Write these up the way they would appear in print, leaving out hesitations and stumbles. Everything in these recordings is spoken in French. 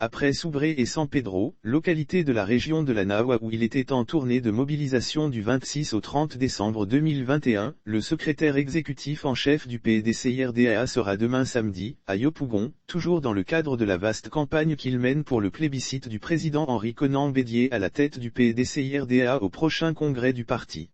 Après Soubré et San Pedro, localité de la région de la Nahua où il était en tournée de mobilisation du 26 au 30 décembre 2021, le secrétaire exécutif en chef du PDCIRDAA sera demain samedi, à Yopougon, toujours dans le cadre de la vaste campagne qu'il mène pour le plébiscite du président Henri Konan Bédié à la tête du PDCIRDAA au prochain congrès du parti.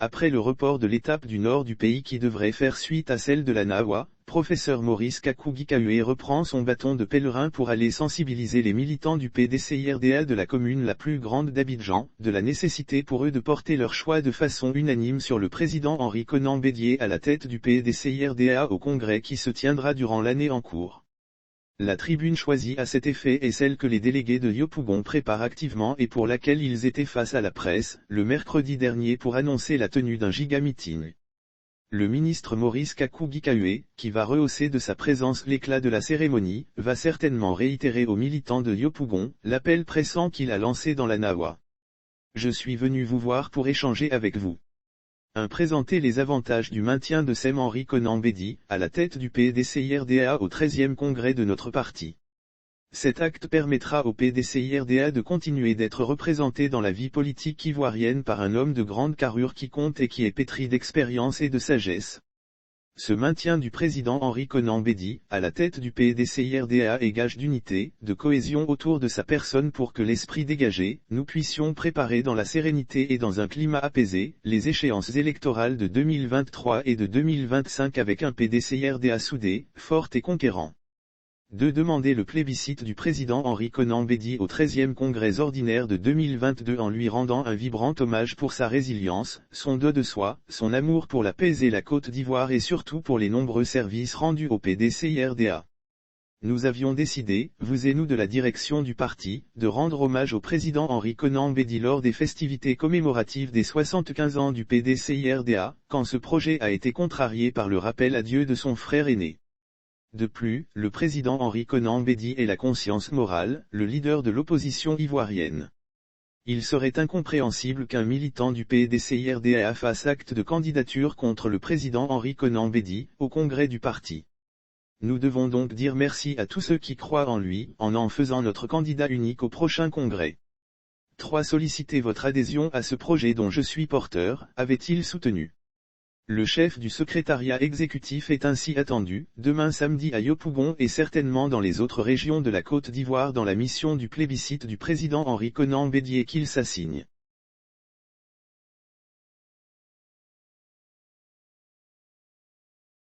Après le report de l'étape du nord du pays qui devrait faire suite à celle de la Nahua, professeur Maurice Kakougi-Kahué reprend son bâton de pèlerin pour aller sensibiliser les militants du PDCIRDA de la commune la plus grande d'Abidjan, de la nécessité pour eux de porter leur choix de façon unanime sur le président Henri Konan Bédié à la tête du PDCIRDA au congrès qui se tiendra durant l'année en cours. La tribune choisie à cet effet est celle que les délégués de Yopougon préparent activement et pour laquelle ils étaient face à la presse, le mercredi dernier pour annoncer la tenue d'un giga-meeting. Le ministre Maurice Kakougi-Kahué, qui va rehausser de sa présence l'éclat de la cérémonie, va certainement réitérer aux militants de Yopougon l'appel pressant qu'il a lancé dans la Nahua. Je suis venu vous voir pour échanger avec vous. Présenter les avantages du maintien de Sem Henri Konan Bédié, à la tête du PDCIRDA au 13e congrès de notre parti. Cet acte permettra au PDCIRDA de continuer d'être représenté dans la vie politique ivoirienne par un homme de grande carrure qui compte et qui est pétri d'expérience et de sagesse. Ce maintien du président Henri Konan Bédié, à la tête du PDCIRDA est gage d'unité, de cohésion autour de sa personne pour que l'esprit dégagé, nous puissions préparer dans la sérénité et dans un climat apaisé, les échéances électorales de 2023 et de 2025 avec un PDCIRDA soudé, fort et conquérant. De demander le plébiscite du président Henri Konan Bédié au 13e congrès ordinaire de 2022 en lui rendant un vibrant hommage pour sa résilience, son don de soi, son amour pour la paix et la Côte d'Ivoire et surtout pour les nombreux services rendus au PDCIRDA. Nous avions décidé, vous et nous de la direction du parti, de rendre hommage au président Henri Konan Bédié lors des festivités commémoratives des 75 ans du PDCIRDA, quand ce projet a été contrarié par le rappel à Dieu de son frère aîné. De plus, le président Henri Konan Bédié est la conscience morale, le leader de l'opposition ivoirienne. Il serait incompréhensible qu'un militant du PDCIRDA fasse acte de candidature contre le président Henri Konan Bédié, au congrès du parti. Nous devons donc dire merci à tous ceux qui croient en lui, en faisant notre candidat unique au prochain congrès. 3. Solliciter votre adhésion à ce projet dont je suis porteur, avait-il soutenu. Le chef du secrétariat exécutif est ainsi attendu, demain samedi à Yopougon et certainement dans les autres régions de la Côte d'Ivoire dans la mission du plébiscite du président Henri Konan Bédié qu'il s'assigne.